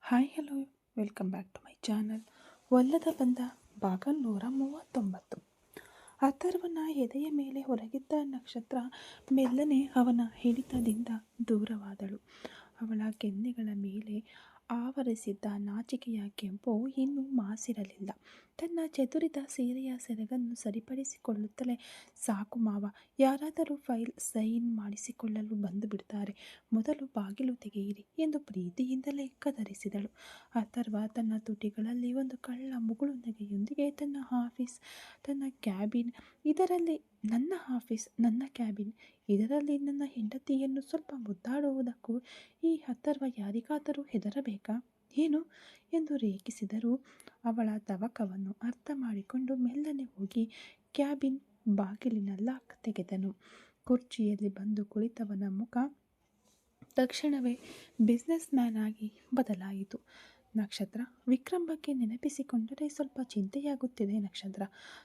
Hi hello welcome back to my channel. ಒಲ್ಲದ ಬಂದ ಭಾಗ 139. ಅಥರ್ವನ ಎದೆಯ ಮೇಲೆ ಹೊರಗಿದ್ದ ನಕ್ಷತ್ರ ಮೆಲ್ಲನೆ ಅವನ ಹಿಡಿತದಿಂದ ದೂರವಾದಳು. ಅವಳ ಕೆನ್ನೆಗಳ ಮೇಲೆ ಆವರಿಸಿದ್ದ ನಾಚಿಕೆಯ ಕೆಂಪು ಇನ್ನೂ ಮಾಸಿರಲಿಲ್ಲ. ತನ್ನ ಚದುರಿದ ಸೀರೆಯ ಸೆರಗನ್ನು ಸರಿಪಡಿಸಿಕೊಳ್ಳುತ್ತಲೇ, ಸಾಕು ಮಾವ, ಯಾರಾದರೂ ಫೈಲ್ ಸೈನ್ ಮಾಡಿಸಿಕೊಳ್ಳಲು ಬಂದು ಬಿಡ್ತಾರೆ, ಮೊದಲು ಬಾಗಿಲು ತೆಗೆಯಿರಿ ಎಂದು ಪ್ರೀತಿಯಿಂದಲೇ ಕದರಿಸಿದಳು. ಅಥರ್ವ ತನ್ನ ತುಟಿಗಳಲ್ಲಿ ಒಂದು ಕಳ್ಳ ಮುಗುಳು ನಗೆಯೊಂದಿಗೆ ತನ್ನ ಆಫೀಸ್, ತನ್ನ ಕ್ಯಾಬಿನ್, ಇದರಲ್ಲಿ ನನ್ನ ಆಫೀಸ್, ನನ್ನ ಕ್ಯಾಬಿನ್, ಇದರಲ್ಲಿ ನನ್ನ ಹೆಂಡತಿಯನ್ನು ಸ್ವಲ್ಪ ಮುದ್ದಾಡುವುದಕ್ಕೂ ಈ ಅಥರ್ವ ಯಾರಿಗಾದರೂ ಹೆದರಬೇಕಾ ಏನು ಎಂದು ರೇಗಿಸಿದರು. ಅವಳ ತವಕವನ್ನು ಅರ್ಥ ಮಾಡಿಕೊಂಡು ಮೆಲ್ಲನೆ ಹೋಗಿ ಕ್ಯಾಬಿನ್ ಬಾಗಿಲಿನ ಲಾಕ್ ತೆಗೆದನು. ಕುರ್ಚಿಯಲ್ಲಿ ಬಂದು ಕುಳಿತವನ ಮುಖ ತಕ್ಷಣವೇ ಬಿಸ್ನೆಸ್ ಮ್ಯಾನ್ ಆಗಿ ಬದಲಾಯಿತು. ನಕ್ಷತ್ರ, ವಿಕ್ರಮ್ ಬಗ್ಗೆ ನೆನಪಿಸಿಕೊಂಡರೆ ಸ್ವಲ್ಪ ಚಿಂತೆಯಾಗುತ್ತಿದೆ ನಕ್ಷತ್ರ.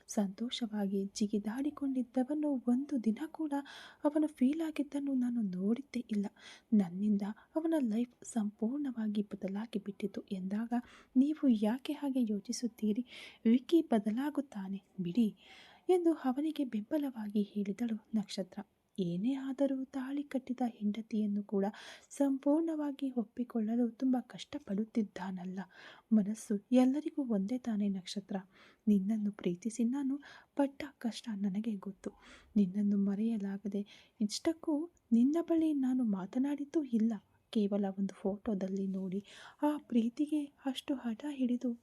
ಸಂತೋಷವಾಗಿ ಜಿಗಿದಾಡಿಕೊಂಡಿದ್ದವನು ಒಂದು ದಿನ ಕೂಡ ಅವನು ಫೀಲ್ ಆಗಿದ್ದನ್ನು ನಾನು ನೋಡಿದ್ದೇ ಇಲ್ಲ. ನನ್ನಿಂದ ಅವನ ಲೈಫ್ ಸಂಪೂರ್ಣವಾಗಿ ಬದಲಾಗಿ ಬಿಟ್ಟಿತು ಎಂದಾಗ ನೀವು ಯಾಕೆ ಹಾಗೆ ಯೋಚಿಸುತ್ತೀರಿ? ವಿಕ್ಕಿ ಬದಲಾಗುತ್ತಾನೆ ಬಿಡಿ ಎಂದು ಅವನಿಗೆ ಬೆಂಬಲವಾಗಿ ಹೇಳಿದಳು ನಕ್ಷತ್ರ. ಏನೇ ಆದರೂ ತಾಳಿ ಕಟ್ಟಿದ ಹೆಂಡತಿಯನ್ನು ಕೂಡ ಸಂಪೂರ್ಣವಾಗಿ ಒಪ್ಪಿಕೊಳ್ಳಲು ತುಂಬ ಕಷ್ಟಪಡುತ್ತಿದ್ದಾನಲ್ಲ. ಮನಸ್ಸು ಎಲ್ಲರಿಗೂ ಒಂದೇ ತಾನೇ ನಕ್ಷತ್ರ. ನಿನ್ನನ್ನು ಪ್ರೀತಿಸಿ ನಾನು ಪಟ್ಟ ಕಷ್ಟ ನನಗೆ ಗೊತ್ತು. ನಿನ್ನನ್ನು ಮರೆಯಲಾಗದೆ ಇಷ್ಟಕ್ಕೂ ನಿನ್ನ ಬಳಿ ನಾನು ಮಾತನಾಡಿದ್ದೂ ಇಲ್ಲ. ಕೇವಲ ಒಂದು ಫೋಟೋದಲ್ಲಿ ನೋಡಿ ಆ ಪ್ರೀತಿಗೆ ಅಷ್ಟು ಹಠ ಹಿಡಿದು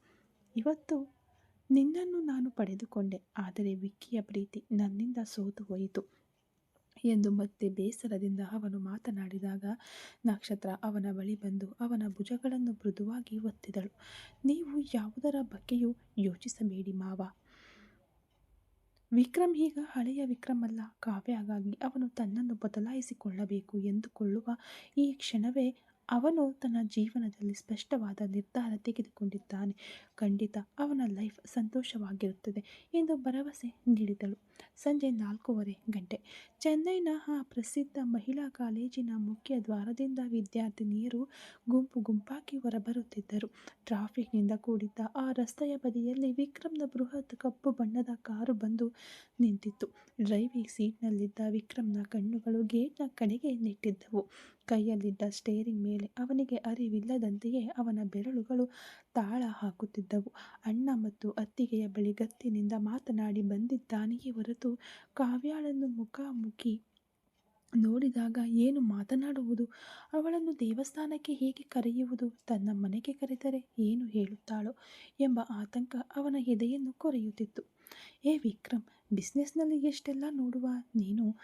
ಇವತ್ತು ನಿನ್ನನ್ನು ನಾನು ಪಡೆದುಕೊಂಡೆ. ಆದರೆ ವಿಕ್ಕಿಯ ಪ್ರೀತಿ ನನ್ನಿಂದ ಸೋತು ಹೋಯಿತು ಎಂದು ಮತ್ತೆ ಬೇಸರದಿಂದ ಅವನು ಮಾತನಾಡಿದಾಗ ನಕ್ಷತ್ರ ಅವನ ಬಳಿ ಬಂದು ಅವನ ಭುಜಗಳನ್ನು ಮೃದುವಾಗಿ ಒತ್ತಿದಳು. ನೀವು ಯಾವುದರ ಬಗ್ಗೆಯೂ ಯೋಚಿಸಬೇಡಿ ಮಾವ. ವಿಕ್ರಮ್ ಈಗ ಹಳೆಯ ವಿಕ್ರಮ್ ಅಲ್ಲ. ಕಾವ್ಯಗಾಗಿ ಅವನು ತನ್ನನ್ನು ಬದಲಾಯಿಸಿಕೊಳ್ಳಬೇಕು ಎಂದುಕೊಳ್ಳುವ ಈ ಕ್ಷಣವೇ ಅವನು ತನ್ನ ಜೀವನದಲ್ಲಿ ಸ್ಪಷ್ಟವಾದ ನಿರ್ಧಾರ ತೆಗೆದುಕೊಂಡಿದ್ದಾನೆ. ಖಂಡಿತ ಅವನ ಲೈಫ್ ಸಂತೋಷವಾಗಿರುತ್ತದೆ ಎಂದು ಭರವಸೆ ನೀಡಿದಳು. ಸಂಜೆ 4:15 ಗಂಟೆ. ಚೆನ್ನೈನ ಆ ಪ್ರಸಿದ್ಧ ಮಹಿಳಾ ಕಾಲೇಜಿನ ಮುಖ್ಯ ದ್ವಾರದಿಂದ ವಿದ್ಯಾರ್ಥಿನಿಯರು ಗುಂಪು ಗುಂಪಾಗಿ ಹೊರಬರುತ್ತಿದ್ದರು. ಟ್ರಾಫಿಕ್ನಿಂದ ಕೂಡಿದ್ದ ಆ ರಸ್ತೆಯ ಬದಿಯಲ್ಲಿ ವಿಕ್ರಮ್ನ ಬೃಹತ್ ಕಪ್ಪು ಬಣ್ಣದ ಕಾರು ಬಂದು ನಿಂತಿತ್ತು. ಡ್ರೈವಿಂಗ್ ಸೀಟ್ನಲ್ಲಿದ್ದ ವಿಕ್ರಮ್ನ ಕಣ್ಣುಗಳು ಗೇಟ್ನ ಕಡೆಗೆ ನೆಟ್ಟಿದ್ದವು. ಕೈಯಲ್ಲಿದ್ದ ಸ್ಟೇರಿಂಗ್ ಮೇಲೆ ಅವನಿಗೆ ಅರಿವಿಲ್ಲದಂತೆಯೇ ಅವನ ಬೆರಳುಗಳು ತಾಳ ಹಾಕುತ್ತಿದ್ದವು. ಅಣ್ಣ ಮತ್ತು ಅತ್ತಿಗೆಯ ಬಳಿ ಗತ್ತಿನಿಂದ ಮಾತನಾಡಿ ಬಂದಿದ್ದಾನೆಯೇ ಹೊರತು ಕಾವ್ಯಾಳನ್ನು ಮುಖಾಮುಖಿ ನೋಡಿದಾಗ ಏನು ಮಾತನಾಡುವುದು? ಅವಳನ್ನು ದೇವಸ್ಥಾನಕ್ಕೆ ಹೇಗೆ ಕರೆಯುವುದು? ತನ್ನ ಮನೆಗೆ ಕರೆದರೆ ಏನು ಹೇಳುತ್ತಾಳೋ ಎಂಬ ಆತಂಕ ಅವನ ಎದೆಯನ್ನು ಕೊರೆಯುತ್ತಿತ್ತು. ಏ ವಿಕ್ರಮ್, ಬಿಸ್ನೆಸ್ನಲ್ಲಿ ಎಷ್ಟೆಲ್ಲ ನೋಡುವ ನೀನು,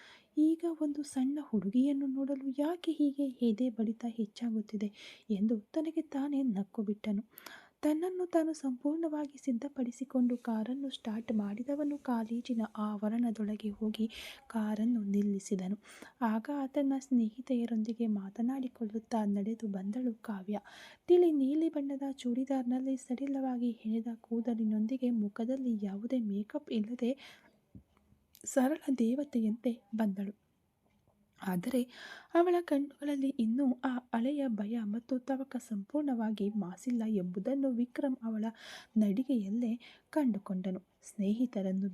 ಈಗ ಒಂದು ಸಣ್ಣ ಹುಡುಗಿಯನ್ನು ನೋಡಲು ಯಾಕೆ ಹೀಗೆ ಎದೆ ಬಡಿತ ಹೆಚ್ಚಾಗುತ್ತಿದೆ ಎಂದು ತನಗೆ ತಾನೇ ನಕ್ಕು ಬಿಟ್ಟನು. ತನ್ನನ್ನು ತಾನು ಸಂಪೂರ್ಣವಾಗಿ ಸಿದ್ಧಪಡಿಸಿಕೊಂಡು ಕಾರನ್ನು ಸ್ಟಾರ್ಟ್ ಮಾಡಿದವನು ಕಾಲೇಜಿನ ಆವರಣದೊಳಗೆ ಹೋಗಿ ಕಾರನ್ನು ನಿಲ್ಲಿಸಿದನು. ಆಗ ಆತನ ಸ್ನೇಹಿತೆಯರೊಂದಿಗೆ ಮಾತನಾಡಿಕೊಳ್ಳುತ್ತಾ ನಡೆದು ಬಂದಳು ಕಾವ್ಯ. ತಿಳಿ ನೀಲಿ ಬಣ್ಣದ ಚೂಡಿದಾರ್ನಲ್ಲಿ ಸಡಿಲವಾಗಿ ಹೆಣೆದ ಕೂದಲಿನೊಂದಿಗೆ ಮುಖದಲ್ಲಿ ಯಾವುದೇ ಮೇಕಪ್ ಇಲ್ಲದೆ ಸರಳ ದೇವತೆಯಂತೆ ಬಂದಳು. ಆದರೆ ಅವಳ ಕಣ್ಣುಗಳಲ್ಲಿ ಇನ್ನೂ ಆ ಹಳೆಯ ಭಯ ಮತ್ತು ತವಕ ಸಂಪೂರ್ಣವಾಗಿ ಮಾಸಿಲ್ಲ ಎಂಬುದನ್ನು ವಿಕ್ರಮ್ ಅವಳ ನಡಿಗೆಯಲ್ಲೇ ಕಂಡುಕೊಂಡನು. ಸ್ನೇಹಿತೆಯರನ್ನು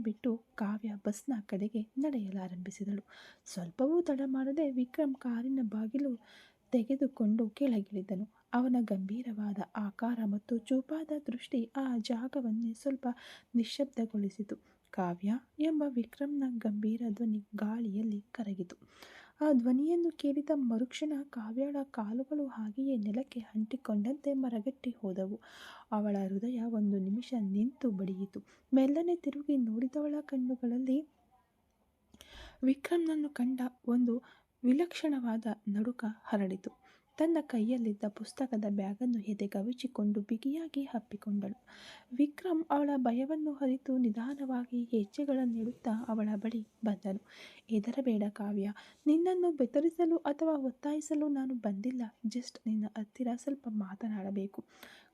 ಬಿಟ್ಟು ಕಾವ್ಯ ಬಸ್ನ ಕಡೆಗೆ ನಡೆಯಲಾರಂಭಿಸಿದಳು. ಸ್ವಲ್ಪವೂ ತಡ ಮಾಡದೆ ವಿಕ್ರಮ್ ಕಾರಿನ ಬಾಗಿಲು ತೆಗೆದುಕೊಂಡು ಕೆಳಗಿಳಿದನು. ಅವನ ಗಂಭೀರವಾದ ಆಕಾರ ಮತ್ತು ಚೂಪಾದ ದೃಷ್ಟಿ ಆ ಜಾಗವನ್ನೇ ಸ್ವಲ್ಪ ನಿಶ್ಶಬ್ದಗೊಳಿಸಿತು. ಕಾವ್ಯ ಎಂಬ ವಿಕ್ರಮ್ನ ಗಂಭೀರ ಧ್ವನಿ ಗಾಳಿಯಲ್ಲಿ ಕರಗಿತು. ಆ ಧ್ವನಿಯನ್ನು ಕೇಳಿದ ಮರುಕ್ಷಣ ಕಾವ್ಯಳ ಕಾಲುಗಳು ಹಾಗೆಯೇ ನೆಲಕ್ಕೆ ಅಂಟಿಕೊಂಡಂತೆ ಮರಗಟ್ಟಿ ಹೋದವು. ಅವಳ ಹೃದಯ ಒಂದು ನಿಮಿಷ ನಿಂತು ಬಡಿಯಿತು. ಮೆಲ್ಲನೆ ತಿರುಗಿ ನೋಡಿದವಳ ಕಣ್ಣುಗಳಲ್ಲಿ ವಿಕ್ರಮ್ನನ್ನು ಕಂಡ ಒಂದು ವಿಲಕ್ಷಣವಾದ ನಡುಕ ಹರಡಿತು. ತನ್ನ ಕೈಯಲ್ಲಿದ್ದ ಪುಸ್ತಕದ ಬ್ಯಾಗನ್ನು ಎದೆಗವಚಿಕೊಂಡು ಬಿಗಿಯಾಗಿ ಅಪ್ಪಿಕೊಂಡಳು. ವಿಕ್ರಮ್ ಅವಳ ಭಯವನ್ನು ಅರಿತು ನಿಧಾನವಾಗಿ ಹೆಜ್ಜೆಗಳನ್ನಿಡುತ್ತಾ ಅವಳ ಬಳಿ ಬಂದನು. ಹೆದರಬೇಡ ಕಾವ್ಯ, ನಿನ್ನನ್ನು ಬೆದರಿಸಲು ಅಥವಾ ಒತ್ತಾಯಿಸಲು ನಾನು ಬಂದಿಲ್ಲ. ಜಸ್ಟ್ ನಿನ್ನ ಹತ್ತಿರ ಸ್ವಲ್ಪ ಮಾತನಾಡಬೇಕು.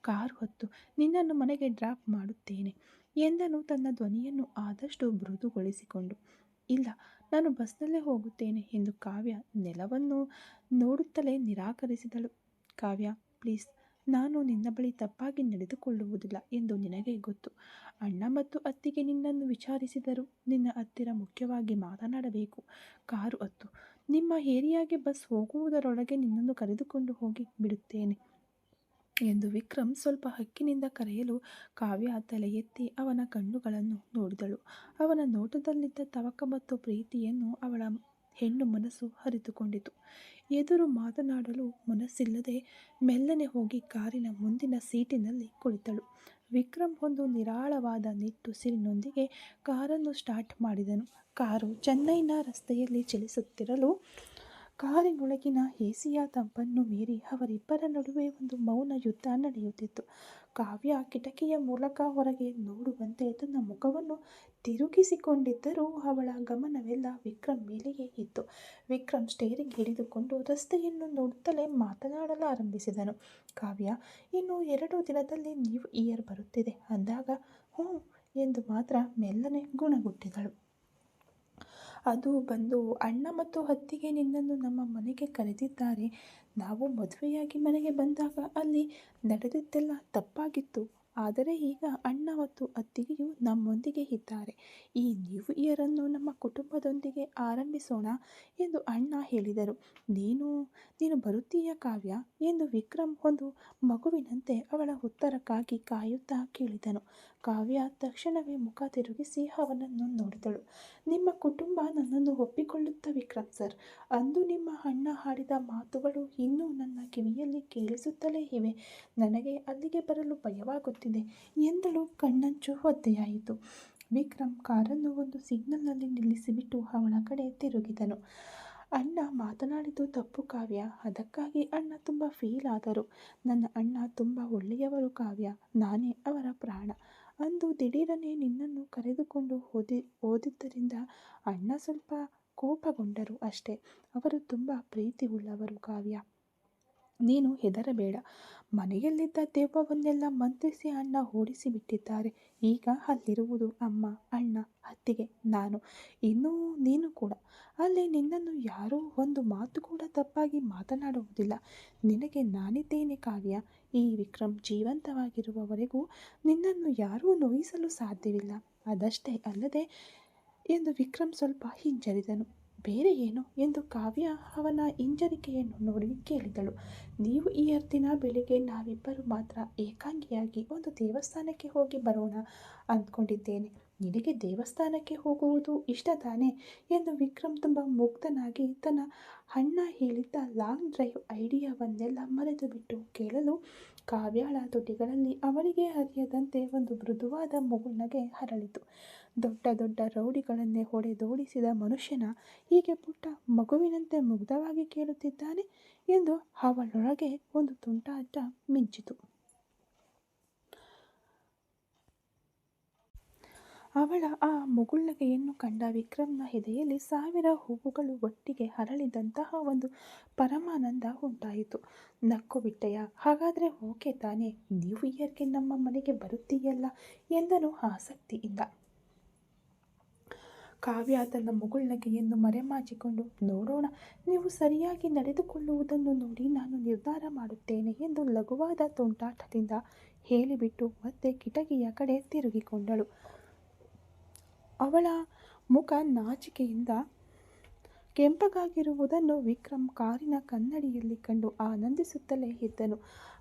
ಕಾರು ಹತ್ತು, ನಿನ್ನನ್ನು ಮನೆಗೆ ಡ್ರಾಪ್ ಮಾಡುತ್ತೇನೆ ಎಂದನು, ತನ್ನ ಧ್ವನಿಯನ್ನು ಆದಷ್ಟು ಮೃದುಗೊಳಿಸಿಕೊಂಡು. ಇಲ್ಲ, ನಾನು ಬಸ್ನಲ್ಲೇ ಹೋಗುತ್ತೇನೆ ಎಂದು ಕಾವ್ಯ ನೆಲವನ್ನು ನೋಡುತ್ತಲೇ ನಿರಾಕರಿಸಿದಳು. ಕಾವ್ಯ, ಪ್ಲೀಸ್, ನಾನು ನಿನ್ನ ಬಳಿ ತಪ್ಪಾಗಿ ನಡೆದುಕೊಳ್ಳುವುದಿಲ್ಲ ಎಂದು ನಿನಗೆ ಗೊತ್ತು. ಅಣ್ಣ ಮತ್ತು ಅತ್ತಿಗೆ ನಿನ್ನನ್ನು ವಿಚಾರಿಸಿದರು. ನಿನ್ನ ಹತ್ತಿರ ಮುಖ್ಯವಾಗಿ ಮಾತನಾಡಬೇಕು. ಕಾರು ಹತ್ತು. ನಿಮ್ಮ ಏರಿಯಾಗೆ ಬಸ್ ಹೋಗುವುದರೊಳಗೆ ನಿನ್ನನ್ನು ಕರೆದುಕೊಂಡು ಹೋಗಿ ಬಿಡುತ್ತೇನೆ ಎಂದು ವಿಕ್ರಮ್ ಸ್ವಲ್ಪ ಹಕ್ಕಿನಿಂದ ಕರೆಯಲು ಕಾವ್ಯ ತಲೆ ಎತ್ತಿ ಅವನ ಕಣ್ಣುಗಳನ್ನು ನೋಡಿದಳು. ಅವನ ನೋಟದಲ್ಲಿದ್ದ ತವಕ ಮತ್ತು ಪ್ರೀತಿಯನ್ನು ಅವಳ ಹೆಣ್ಣು ಮನಸ್ಸು ಅರಿತುಕೊಂಡಿತು. ಎದುರು ಮಾತನಾಡಲು ಮನಸ್ಸಿಲ್ಲದೆ ಮೆಲ್ಲನೆ ಹೋಗಿ ಕಾರಿನ ಮುಂದಿನ ಸೀಟಿನಲ್ಲಿ ಕುಳಿತಳು. ವಿಕ್ರಮ್ ಒಂದು ನಿರಾಳವಾದ ನಿಟ್ಟುಸಿರಿನೊಂದಿಗೆ ಕಾರನ್ನು ಸ್ಟಾರ್ಟ್ ಮಾಡಿದನು. ಕಾರು ಚೆನ್ನೈನ ರಸ್ತೆಯಲ್ಲಿ ಚಲಿಸುತ್ತಿರಲು ಕಾರಿನೊಳಗಿನ ಎಸಿಯ ತಂಪನ್ನು ಮೀರಿ ಅವರಿಬ್ಬರ ನಡುವೆ ಒಂದು ಮೌನ ಯುದ್ಧ ನಡೆಯುತ್ತಿತ್ತು. ಕಾವ್ಯ ಕಿಟಕಿಯ ಮೂಲಕ ಹೊರಗೆ ನೋಡುವಂತೆ ತನ್ನ ಮುಖವನ್ನು ತಿರುಗಿಸಿಕೊಂಡಿದ್ದರೂ ಅವಳ ಗಮನವೆಲ್ಲ ವಿಕ್ರಮ್ ಮೇಲೆಯೇ ಇತ್ತು. ವಿಕ್ರಮ್ ಸ್ಟೇರಿಂಗ್ ಹಿಡಿದುಕೊಂಡು ರಸ್ತೆಯನ್ನು ನೋಡುತ್ತಲೇ ಮಾತನಾಡಲಾರಂಭಿಸಿದನು. ಕಾವ್ಯ, ಇನ್ನು 2 ದಿನದಲ್ಲಿ ನ್ಯೂ ಇಯರ್ ಬರುತ್ತಿದೆ ಅಂದಾಗ ಹ್ಞೂ ಎಂದು ಮಾತ್ರ ಮೆಲ್ಲನೆ ಗುಣಗುಟ್ಟಿದಳು. ಅದು ಬಂದು ಅಣ್ಣ ಮತ್ತು ಅತ್ತಿಗೆ ನಿನ್ನನ್ನು ನಮ್ಮ ಮನೆಗೆ ಕರೆದಿದ್ದಾರೆ. ನಾವು ಮದುವೆಯಾಗಿ ಮನೆಗೆ ಬಂದಾಗ ಅಲ್ಲಿ ನಡೆದಿದ್ದೆಲ್ಲ ತಪ್ಪಾಗಿತ್ತು. ಆದರೆ ಈಗ ಅಣ್ಣ ಮತ್ತು ಅತ್ತಿಗೆಯು ನಮ್ಮೊಂದಿಗೆ ಇದ್ದಾರೆ. ಈ ನ್ಯೂ ಇಯರನ್ನು ನಮ್ಮ ಕುಟುಂಬದೊಂದಿಗೆ ಆರಂಭಿಸೋಣ ಎಂದು ಅಣ್ಣ ಹೇಳಿದರು. ನೀನು ಬರುತ್ತೀಯಾ ಕಾವ್ಯ ಎಂದು ವಿಕ್ರಮ್ ಒಂದು ಮಗುವಿನಂತೆ ಅವಳ ಉತ್ತರಕ್ಕಾಗಿ ಕಾಯುತ್ತಾ ಕೇಳಿದನು. ಕಾವ್ಯ ತಕ್ಷಣವೇ ಮುಖ ತಿರುಗಿಸಿ ಅವನನ್ನು ನೋಡಿದಳು. ನಿಮ್ಮ ಕುಟುಂಬ ನನ್ನನ್ನು ಒಪ್ಪಿಕೊಳ್ಳುತ್ತಾ ವಿಕ್ರಮ್ ಸರ್. ಅಂದು ನಿಮ್ಮ ಅಣ್ಣ ಆಡಿದ ಮಾತುಗಳು ಇನ್ನೂ ನನ್ನ ಕಿವಿಯಲ್ಲಿ ಕೇಳಿಸುತ್ತಲೇ ಇವೆ. ನನಗೆ ಅಲ್ಲಿಗೆ ಬರಲು ಭಯವಾಗುತ್ತಿದೆ ಎಂದಳು. ಕಣ್ಣಂಚು ಒದ್ದೆಯಾಯಿತು. ವಿಕ್ರಮ್ ಕಾರನ್ನು ಒಂದು ಸಿಗ್ನಲ್ನಲ್ಲಿ ನಿಲ್ಲಿಸಿಬಿಟ್ಟು ಅವಳ ಕಡೆ ತಿರುಗಿದನು. ಅಣ್ಣ ಮಾತನಾಡಿದ್ದು ತಪ್ಪು ಕಾವ್ಯ. ಅದಕ್ಕಾಗಿ ಅಣ್ಣ ತುಂಬ ಫೀಲ್ ಆದರು. ನನ್ನ ಅಣ್ಣ ತುಂಬ ಒಳ್ಳೆಯವರು ಕಾವ್ಯ. ನಾನೇ ಅವರ ಪ್ರಾಣ. ಅಂದು ದಿಢೀರನೆ ನಿನ್ನನ್ನು ಕರೆದುಕೊಂಡು ಹೋದಿದ್ದರಿಂದ ಅಣ್ಣ ಸ್ವಲ್ಪ ಕೋಪಗೊಂಡರು ಅಷ್ಟೇ. ಅವರು ತುಂಬ ಪ್ರೀತಿ ಉಳ್ಳವರು ಕಾವ್ಯ. ನೀನು ಹೆದರಬೇಡ. ಮನೆಯಲ್ಲಿದ್ದ ದೆವ್ವವನ್ನೆಲ್ಲ ಮಂತ್ರಿಸಿ ಅಣ್ಣ ಓಡಿಸಿಬಿಟ್ಟಿದ್ದಾರೆ. ಈಗ ಅಲ್ಲಿರುವುದು ಅಮ್ಮ, ಅಣ್ಣ, ಅತ್ತಿಗೆ, ನಾನು, ಇನ್ನೂ ನೀನು ಕೂಡ. ಅಲ್ಲಿ ನಿನ್ನನ್ನು ಯಾರೂ ಒಂದು ಮಾತು ಕೂಡ ತಪ್ಪಾಗಿ ಮಾತನಾಡುವುದಿಲ್ಲ. ನಿನಗೆ ನಾನಿದ್ದೇನೆ ಕಾವ್ಯ. ಈ ವಿಕ್ರಮ್ ಜೀವಂತವಾಗಿರುವವರೆಗೂ ನಿನ್ನನ್ನು ಯಾರೂ ನೋಯಿಸಲು ಸಾಧ್ಯವಿಲ್ಲ. ಅದಷ್ಟೇ ಅಲ್ಲದೆ ಎಂದು ವಿಕ್ರಮ್ ಸ್ವಲ್ಪ ಹಿಂಜರಿದನು. ಬೇರೆ ಏನು ಎಂದು ಕಾವ್ಯ ಅವನ ಹಿಂಜರಿಕೆಯನ್ನು ನೋಡಿ ಕೇಳಿದಳು. ನ್ಯೂ ಇಯರ್ ದಿನ ಬೆಳಿಗ್ಗೆ ನಾವಿಬ್ಬರು ಮಾತ್ರ ಏಕಾಂಗಿಯಾಗಿ ಒಂದು ದೇವಸ್ಥಾನಕ್ಕೆ ಹೋಗಿ ಬರೋಣ ಅಂದ್ಕೊಂಡಿದ್ದೇನೆ. ನಿನಗೆ ದೇವಸ್ಥಾನಕ್ಕೆ ಹೋಗುವುದು ಇಷ್ಟ ತಾನೇ ಎಂದು ವಿಕ್ರಮ್ ತುಂಬ ಮುಗ್ಧನಾಗಿ ತನ್ನ ಅಣ್ಣ ಹೇಳಿದ್ದ ಲಾಂಗ್ ಡ್ರೈವ್ ಐಡಿಯಾವನ್ನೆಲ್ಲ ಮರೆತು ಬಿಟ್ಟು ಕೇಳಲು ಕಾವ್ಯಾಳ ತುಟಿಗಳಲ್ಲಿ ಅವಳಿಗೆ ಅರಿಯದಂತೆ ಒಂದು ಮೃದುವಾದ ಮುಗುಳ್ನಗೆ ಹರಳಿತು. ದೊಡ್ಡ ದೊಡ್ಡ ರೌಡಿಗಳನ್ನೇ ಹೊಡೆದೋಡಿಸಿದ ಮನುಷ್ಯನ ಹೀಗೆ ಪುಟ್ಟ ಮಗುವಿನಂತೆ ಮುಗ್ಧವಾಗಿ ಕೇಳುತ್ತಿದ್ದಾನೆ ಎಂದು ಅವಳೊಳಗೆ ಒಂದು ತುಂಟಾಟ ಮಿಂಚಿತು. ಅವಳ ಆ ಮುಗುಳ್ನಗೆಯನ್ನು ಕಂಡ ವಿಕ್ರಮ್ನ ಎದೆಯಲ್ಲಿ 1000 ಹೂವುಗಳು ಒಟ್ಟಿಗೆ ಅರಳಿದಂತಹ ಒಂದು ಪರಮಾನಂದ ಉಂಟಾಯಿತು. ನಕ್ಕು ಬಿಟ್ಟೆಯಾ? ಹಾಗಾದರೆ ಓಕೆ ತಾನೇ, ನ್ಯೂ ಇಯರ್ಗೆ ನಮ್ಮ ಮನೆಗೆ ಬರುತ್ತೀಯಲ್ಲ ಎಂದನು ಆಸಕ್ತಿಯಿಂದ. ಕಾವ್ಯ ತನ್ನ ಮುಗುಳ್ನಗೆಯನ್ನು ಮರೆಮಾಚಿಕೊಂಡು, ನೋಡೋಣ, ನೀವು ಸರಿಯಾಗಿ ನಡೆದುಕೊಳ್ಳುವುದನ್ನು ನೋಡಿ ನಾನು ನಿರ್ಧಾರ ಮಾಡುತ್ತೇನೆ ಎಂದು ಲಘುವಾದ ತುಂಟಾಟದಿಂದ ಹೇಳಿಬಿಟ್ಟು ಮತ್ತೆ ಕಿಟಕಿಯ ಕಡೆ ತಿರುಗಿಕೊಂಡಳು. ಅವಳ ಮುಖ ನಾಚಿಕೆಯಿಂದ ಕೆಂಪಗಾಗಿರುವುದನ್ನು ವಿಕ್ರಮ್ ಕಾರಿನ ಕನ್ನಡಿಯಲ್ಲಿ ಕಂಡು ಆನಂದಿಸುತ್ತಲೇ ಇದ್ದನು.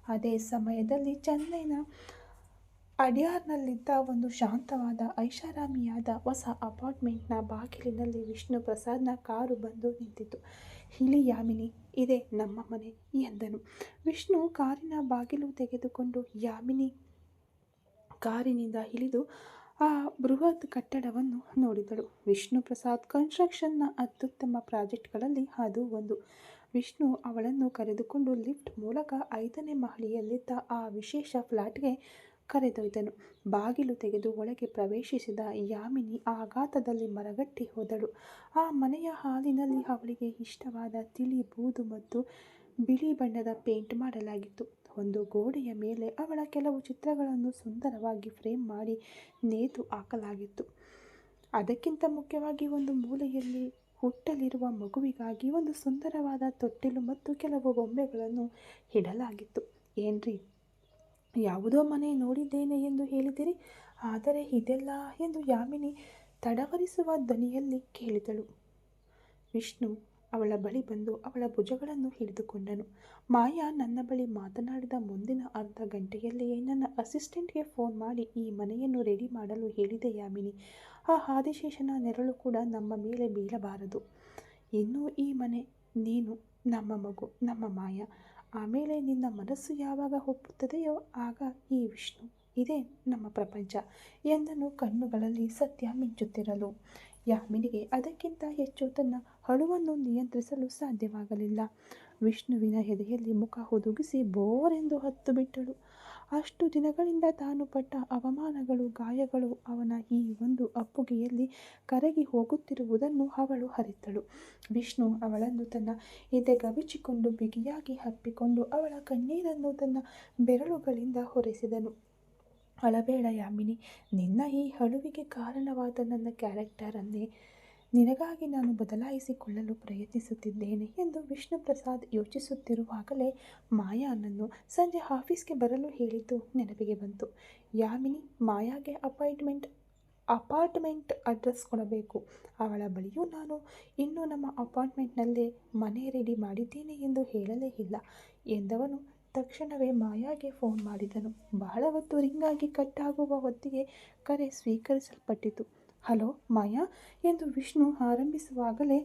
ಅದೇ ಸಮಯದಲ್ಲಿ ಚೆನ್ನೈನ ಅಡ್ಯಾರ್ನಲ್ಲಿದ್ದ ಒಂದು ಶಾಂತವಾದ ಐಷಾರಾಮಿಯಾದ ಹೊಸ ಅಪಾರ್ಟ್ಮೆಂಟ್ನ ಬಾಗಿಲಿನಲ್ಲಿ ವಿಷ್ಣು ಪ್ರಸಾದ್ನ ಕಾರು ಬಂದು ನಿಂತಿತು. ಇಳಿ ಯಾಮಿನಿ, ಇದೇ ನಮ್ಮ ಮನೆ ಎಂದನು. ವಿಷ್ಣು ಕಾರಿನ ಬಾಗಿಲು ತೆಗೆದುಕೊಂಡು ಯಾಮಿನಿ ಕಾರಿನಿಂದ ಇಳಿದು ಆ ಬೃಹತ್ ಕಟ್ಟಡವನ್ನು ನೋಡಿದಳು. ವಿಷ್ಣು ಪ್ರಸಾದ್ ಕನ್ಸ್ಟ್ರಕ್ಷನ್ನ ಅತ್ಯುತ್ತಮ ಪ್ರಾಜೆಕ್ಟ್ಗಳಲ್ಲಿ ಅದು ಒಂದು. ವಿಷ್ಣು ಅವಳನ್ನು ಕರೆದುಕೊಂಡು ಲಿಫ್ಟ್ ಮೂಲಕ 5ನೇ ಮಹಡಿಯಲ್ಲಿದ್ದ ಆ ವಿಶೇಷ ಫ್ಲಾಟ್ಗೆ ಕರೆದೊಯ್ದನು. ಬಾಗಿಲು ತೆಗೆದು ಒಳಗೆ ಪ್ರವೇಶಿಸಿದ ಯಾಮಿನಿ ಆಘಾತದಲ್ಲಿ ಮರಗಟ್ಟಿ ಹೋದಳು. ಆ ಮನೆಯ ಹಾಲಿನಲ್ಲಿ ಅವಳಿಗೆ ಇಷ್ಟವಾದ ತಿಳಿ ಬೂದು ಮತ್ತು ಬಿಳಿ ಬಣ್ಣದ ಪೇಂಟ್ ಮಾಡಲಾಗಿತ್ತು. ಒಂದು ಗೋಡೆಯ ಮೇಲೆ ಅವಳ ಕೆಲವು ಚಿತ್ರಗಳನ್ನು ಸುಂದರವಾಗಿ ಫ್ರೇಮ್ ಮಾಡಿ ನೇತು ಹಾಕಲಾಗಿತ್ತು. ಅದಕ್ಕಿಂತ ಮುಖ್ಯವಾಗಿ ಒಂದು ಮೂಲೆಯಲ್ಲಿ ಹುಟ್ಟಲಿರುವ ಮಗುವಿಗಾಗಿ ಒಂದು ಸುಂದರವಾದ ತೊಟ್ಟಿಲು ಮತ್ತು ಕೆಲವು ಬೊಂಬೆಗಳನ್ನು ಇಡಲಾಗಿತ್ತು. ಏನ್ರಿ, ಯಾವುದೋ ಮನೆ ನೋಡಿದ್ದೇನೆ ಎಂದು ಹೇಳಿದಿರಿ, ಆದರೆ ಇದೆಲ್ಲ ಎಂದು ಯಾಮಿನಿ ತಡವರಿಸುವ ಧ್ವನಿಯಲ್ಲಿ ಕೇಳಿದಳು. ವಿಷ್ಣು ಅವಳ ಬಳಿ ಬಂದು ಅವಳ ಭುಜಗಳನ್ನು ಹಿಡಿದುಕೊಂಡನು. ಮಾಯಾ ನನ್ನ ಬಳಿ ಮಾತನಾಡಿದ ಮುಂದಿನ ಅರ್ಧ ಗಂಟೆಯಲ್ಲಿಯೇ ನನ್ನ ಅಸಿಸ್ಟೆಂಟ್ಗೆ ಫೋನ್ ಮಾಡಿ ಈ ಮನೆಯನ್ನು ರೆಡಿ ಮಾಡಲು ಹೇಳಿದೆ ಯಾಮಿನಿ. ಆ ಆದಿಶೇಷನ ನೆರಳು ಕೂಡ ನಮ್ಮ ಮೇಲೆ ಬೀಳಬಾರದು. ಇನ್ನೂ ಈ ಮನೆ, ನೀನು, ನಮ್ಮ ಮಗು, ನಮ್ಮ ಮಾಯಾ. ಆಮೇಲೆ ನಿನ್ನ ಮನಸ್ಸು ಯಾವಾಗ ಒಪ್ಪುತ್ತದೆಯೋ ಆಗ ಈ ವಿಷ್ಣು, ಇದೇ ನಮ್ಮ ಪ್ರಪಂಚ ಎಂದನು ಕಣ್ಣುಗಳಲ್ಲಿ ಸತ್ಯ ಮಿಂಚುತ್ತಿರಲು. ಯಾಮಿನಿಗೆ ಅದಕ್ಕಿಂತ ಹೆಚ್ಚು ತನ್ನ ಅಳುವನ್ನು ನಿಯಂತ್ರಿಸಲು ಸಾಧ್ಯವಾಗಲಿಲ್ಲ. ವಿಷ್ಣುವಿನ ಎದೆಯಲ್ಲಿ ಮುಖ ಹುದುಗಿಸಿ ಬೋರೆಂದು ಹತ್ತು ಬಿಟ್ಟಳು. ಅಷ್ಟು ದಿನಗಳಿಂದ ತಾನು ಪಟ್ಟ ಅವಮಾನಗಳು, ಗಾಯಗಳು ಅವನ ಈ ಒಂದು ಅಪ್ಪುಗೆಯಲ್ಲಿ ಕರಗಿ ಹೋಗುತ್ತಿರುವುದನ್ನು ಅವಳು ಅರಿತಳು. ವಿಷ್ಣು ಅವಳನ್ನು ತನ್ನ ಎದೆಗವಿಚಿಕೊಂಡು ಬಿಗಿಯಾಗಿ ಅಪ್ಪಿಕೊಂಡು ಅವಳ ಕಣ್ಣೀರನ್ನು ತನ್ನ ಬೆರಳುಗಳಿಂದ ಹೊರೆಸಿದನು. ಅಳಬೇಡ ಯಾಮಿನಿ, ನಿನ್ನ ಈ ಅಳುವಿಗೆ ಕಾರಣವಾದ ನನ್ನ ಕ್ಯಾರೆಕ್ಟರನ್ನೇ ನಿನಗಾಗಿ ನಾನು ಬದಲಾಯಿಸಿಕೊಳ್ಳಲು ಪ್ರಯತ್ನಿಸುತ್ತಿದ್ದೇನೆ ಎಂದು ವಿಷ್ಣು ಪ್ರಸಾದ್ ಯೋಚಿಸುತ್ತಿರುವಾಗಲೇ ಮಾಯಾನನ್ನು ಸಂಜೆ ಆಫೀಸ್ಗೆ ಬರಲು ಹೇಳಿದ್ದು ನೆನಪಿಗೆ ಬಂತು. ಯಾಮಿನಿ ಮಾಯಾಗೆ ಅಪಾರ್ಟ್ಮೆಂಟ್ ಅಡ್ರೆಸ್ ಕೊಡಬೇಕು. ಅವಳ ಬಳಿಯೂ ನಾನು ಇನ್ನೂ ನಮ್ಮ ಅಪಾರ್ಟ್ಮೆಂಟ್ನಲ್ಲೇ ಮನೆ ರೆಡಿ ಮಾಡಿದ್ದೇನೆ ಎಂದು ಹೇಳಲೇ ಇಲ್ಲ ಎಂದವನು ತಕ್ಷಣವೇ ಮಾಯಾಗೆ ಫೋನ್ ಮಾಡಿದನು. ಬಹಳ ಹೊತ್ತು ರಿಂಗ್ ಆಗಿ ಕಟ್ ಆಗುವ ಹೊತ್ತಿಗೆ ಕರೆ ಸ್ವೀಕರಿಸಲ್ಪಟ್ಟಿತು. ಹಲೋ ಮಾಯಾ ಎಂದು ವಿಷ್ಣು ಆರಂಭಿಸುವಾಗಲೇ,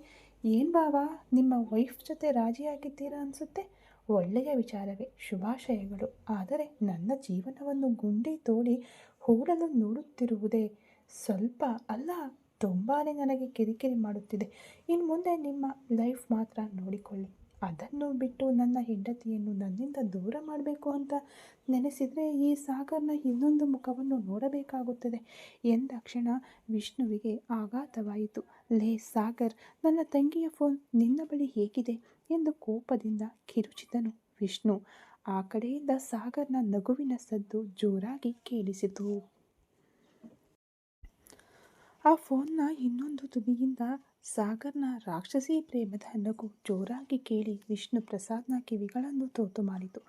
ಏನು ಬಾವಾ, ನಿಮ್ಮ ವೈಫ್ ಜೊತೆ ರಾಜಿಯಾಗಿದ್ದೀರಾ ಅನಿಸುತ್ತೆ. ಒಳ್ಳೆಯ ವಿಚಾರವೇ, ಶುಭಾಶಯಗಳು. ಆದರೆ ನನ್ನ ಜೀವನವನ್ನು ಗುಂಡಿ ತೋಡಿ ಹೂಡಲು ನೋಡುತ್ತಿರುವುದೇ ಸ್ವಲ್ಪ ಅಲ್ಲ, ತುಂಬಾ ನನಗೆ ಕಿರಿಕಿರಿ ಮಾಡುತ್ತಿದೆ. ಇನ್ನು ಮುಂದೆ ನಿಮ್ಮ ಲೈಫ್ ಮಾತ್ರ ನೋಡಿಕೊಳ್ಳಿ. ಅದನ್ನು ಬಿಟ್ಟು ನನ್ನ ಹೆಂಡತಿಯನ್ನು ನನ್ನಿಂದ ದೂರ ಮಾಡಬೇಕು ಅಂತ ನೆನೆಸಿದರೆ ಈ ಸಾಗರ್ನ ಇನ್ನೊಂದು ಮುಖವನ್ನು ನೋಡಬೇಕಾಗುತ್ತದೆ ಎಂದ ಕ್ಷಣ ವಿಷ್ಣುವಿಗೆ ಆಘಾತವಾಯಿತು. ಲೇ ಸಾಗರ್, ನನ್ನ ತಂಗಿಯ ಫೋನ್ ನಿನ್ನ ಬಳಿ ಹೇಗಿದೆ ಎಂದು ಕೋಪದಿಂದ ಕಿರುಚಿದನು ವಿಷ್ಣು. ಆ ಕಡೆಯಿಂದ ಸಾಗರ್ನ ನಗುವಿನ ಸದ್ದು ಜೋರಾಗಿ ಕೇಳಿಸಿತು. ಆ ಫೋನ್ನ ಇನ್ನೊಂದು ತುದಿಯಿಂದ ಸಾಗರ್ನ ರಾಕ್ಷಸಿ ಪ್ರೇಮದ ನಗು ಜೋರಾಗಿ ಕೇಳಿ ವಿಷ್ಣು ಪ್ರಸಾದ್ನ ಕಿವಿಗಳನ್ನು ತೋತು ಮಾಡಿತು.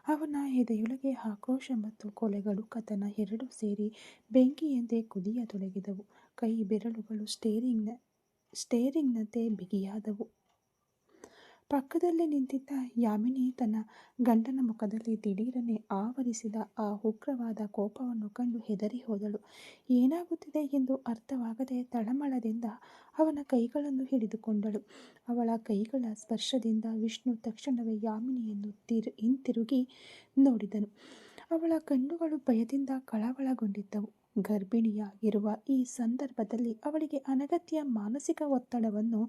ಅವನ ಎದೆಯೊಳಗೆ ಆಕ್ರೋಶ ಮತ್ತು ಕೊಲೆಗಳು ಕಥನ ಎರಡೂ ಸೇರಿ ಬೆಂಕಿಯಂತೆ ಕುದಿಯತೊಡಗಿದವು. ಕೈ ಬೆರಳುಗಳು ಸ್ಟೇರಿಂಗ್ನಂತೆ ಬಿಗಿಯಾದವು. ಪಕ್ಕದಲ್ಲಿ ನಿಂತಿದ್ದ ಯಾಮಿನಿ ತನ್ನ ಗಂಡನ ಮುಖದಲ್ಲಿ ದಿಢೀರನೆ ಆವರಿಸಿದ ಆ ಉಗ್ರವಾದ ಕೋಪವನ್ನು ಕಂಡು ಹೆದರಿ ಹೋದಳು. ಏನಾಗುತ್ತಿದೆ ಎಂದು ಅರ್ಥವಾಗದೆ ತಳಮಳದಿಂದ ಅವನ ಕೈಗಳನ್ನು ಹಿಡಿದುಕೊಂಡಳು. ಅವಳ ಕೈಗಳ ಸ್ಪರ್ಶದಿಂದ ವಿಷ್ಣು ತಕ್ಷಣವೇ ಯಾಮಿನಿಯನ್ನು ಹಿಂತಿರುಗಿ ನೋಡಿದನು. ಅವಳ ಕಣ್ಣುಗಳು ಭಯದಿಂದ ಕಳವಳಗೊಂಡಿದ್ದವು. ಗರ್ಭಿಣಿಯಾಗಿರುವ ಈ ಸಂದರ್ಭದಲ್ಲಿ ಅವಳಿಗೆ ಅನಗತ್ಯ ಮಾನಸಿಕ ಒತ್ತಡವನ್ನು,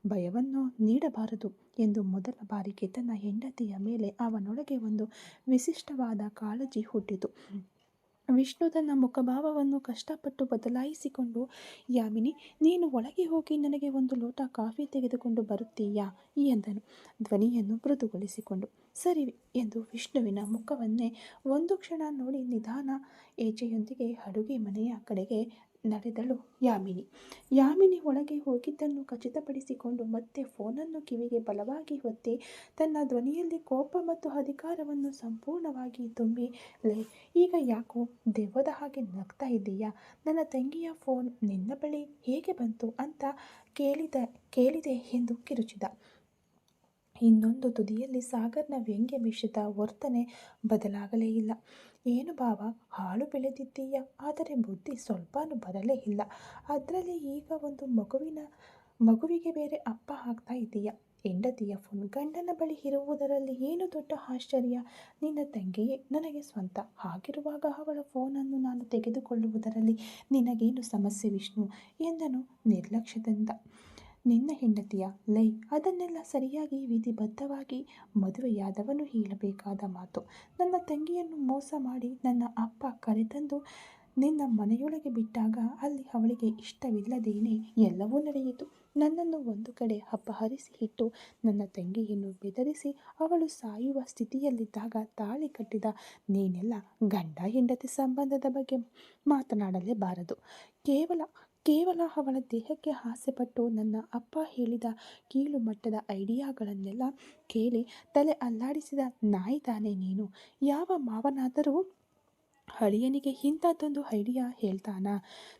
ಭಯವನ್ನು ನೀಡಬಾರದು ಎಂದು ಮೊದಲ ಬಾರಿಗೆ ತನ್ನ ಹೆಂಡತಿಯ ಮೇಲೆ ಅವನೊಳಗೆ ಒಂದು ವಿಶಿಷ್ಟವಾದ ಕಾಳಜಿ ಹುಟ್ಟಿತು. ವಿಷ್ಣು ತನ್ನ ಮುಖಭಾವವನ್ನು ಕಷ್ಟಪಟ್ಟು ಬದಲಾಯಿಸಿಕೊಂಡು, ಯಾಮಿನಿ, ನೀನು ಒಳಗೆ ಹೋಗಿ ನನಗೆ ಒಂದು ಲೋಟ ಕಾಫಿ ತೆಗೆದುಕೊಂಡು ಬರುತ್ತೀಯಾ ಎಂದನು, ಧ್ವನಿಯನ್ನು ಮೃದುಗೊಳಿಸಿಕೊಂಡು. ಸರಿ ಎಂದು ವಿಷ್ಣುವಿನ ಮುಖವನ್ನೇ ಒಂದು ಕ್ಷಣ ನೋಡಿ ನಿಧಾನ ಹೆಜ್ಜೆಯೊಂದಿಗೆ ಅಡುಗೆ ಮನೆಯ ಕಡೆಗೆ ನಡೆದಳು ಯಾಮಿನಿ ಒಳಗೆ ಹೋಗಿದ್ದನ್ನು ಖಚಿತಪಡಿಸಿಕೊಂಡು ಮತ್ತೆ ಫೋನನ್ನು ಕಿವಿಗೆ ಬಲವಾಗಿ ಒತ್ತಿ ತನ್ನ ಧ್ವನಿಯಲ್ಲಿ ಕೋಪ ಮತ್ತು ಅಧಿಕಾರವನ್ನು ಸಂಪೂರ್ಣವಾಗಿ ತುಂಬಿ, ಲೇ, ಈಗ ಯಾಕೋ ದೆವ್ವದ ಹಾಗೆ ನಗ್ತಾ ಇದ್ದೀಯಾ? ನನ್ನ ತಂಗಿಯ ಫೋನ್ ನಿನ್ನ ಬಳಿ ಹೇಗೆ ಬಂತು ಅಂತ ಕೇಳಿದೆ ಎಂದು ಕಿರುಚಿದ. ಇನ್ನೊಂದು ತುದಿಯಲ್ಲಿ ಸಾಗರ್ನ ವ್ಯಂಗ್ಯ ಮಿಶ್ರಿತ ವರ್ತನೆ ಬದಲಾಗಲೇ ಇಲ್ಲ. ಏನು ಭಾವ, ಹಾಳು ಬೆಳೆದಿದ್ದೀಯ, ಆದರೆ ಬುದ್ಧಿ ಸ್ವಲ್ಪನೂ ಬರಲೇ ಇಲ್ಲ. ಅದರಲ್ಲಿ ಈಗ ಒಂದು ಮಗುವಿಗೆ ಬೇರೆ ಅಪ್ಪ ಆಗ್ತಾ ಇದ್ದೀಯ. ಹೆಂಡತಿಯ ಫೋನ್ ಗಂಡನ ಬಳಿ ಇರುವುದರಲ್ಲಿ ಏನು ದೊಡ್ಡ ಆಶ್ಚರ್ಯ? ನಿನ್ನ ತಂಗಿಯೇ ನನಗೆ ಸ್ವಂತ. ಹಾಗಿರುವಾಗ ಅವಳ ಫೋನನ್ನು ನಾನು ತೆಗೆದುಕೊಳ್ಳುವುದರಲ್ಲಿ ನಿನಗೇನು ಸಮಸ್ಯೆ ವಿಷ್ಣು ಎಂದನು ನಿರ್ಲಕ್ಷ್ಯದಿಂದ. ನಿನ್ನ ಹೆಂಡತಿಯ ಲೈ, ಅದನ್ನೆಲ್ಲ ಸರಿಯಾಗಿ ವಿಧಿಬದ್ಧವಾಗಿ ಮದುವೆಯಾದವನು ಹೇಳಬೇಕಾದ ಮಾತು. ನನ್ನ ತಂಗಿಯನ್ನು ಮೋಸ ಮಾಡಿ ನನ್ನ ಅಪ್ಪ ಕರೆತಂದು ನಿನ್ನ ಮನೆಯೊಳಗೆ ಬಿಟ್ಟಾಗ ಅಲ್ಲಿ ಅವಳಿಗೆ ಇಷ್ಟವಿಲ್ಲದೇನೆ ಎಲ್ಲವೂ ನಡೆಯಿತು. ನನ್ನನ್ನು ಒಂದು ಕಡೆ ಅಪಹರಿಸಿ ಇಟ್ಟು ನನ್ನ ತಂಗಿಯನ್ನು ಬೆದರಿಸಿ ಅವಳು ಸಾಯುವ ಸ್ಥಿತಿಯಲ್ಲಿದ್ದಾಗ ತಾಳಿ ಕಟ್ಟಿದ ನೀನೆಲ್ಲ ಗಂಡ ಹೆಂಡತಿ ಸಂಬಂಧದ ಬಗ್ಗೆ ಮಾತನಾಡಲೇಬಾರದು. ಕೇವಲ ಅವಳ ದೇಹಕ್ಕೆ ಆಸೆಪಟ್ಟು ನನ್ನ ಅಪ್ಪ ಹೇಳಿದ ಕೀಳು ಮಟ್ಟದ ಐಡಿಯಾಗಳನ್ನೆಲ್ಲ ಕೇಳಿ ತಲೆ ಅಲ್ಲಾಡಿಸಿದ ನಾಯಿ ತಾನೇ ನೀನು. ಯಾವ ಮಾವನಾದರೂ ಅಳಿಯನಿಗೆ ಇಂಥದ್ದೊಂದು ಐಡಿಯಾ ಹೇಳ್ತಾನಾ?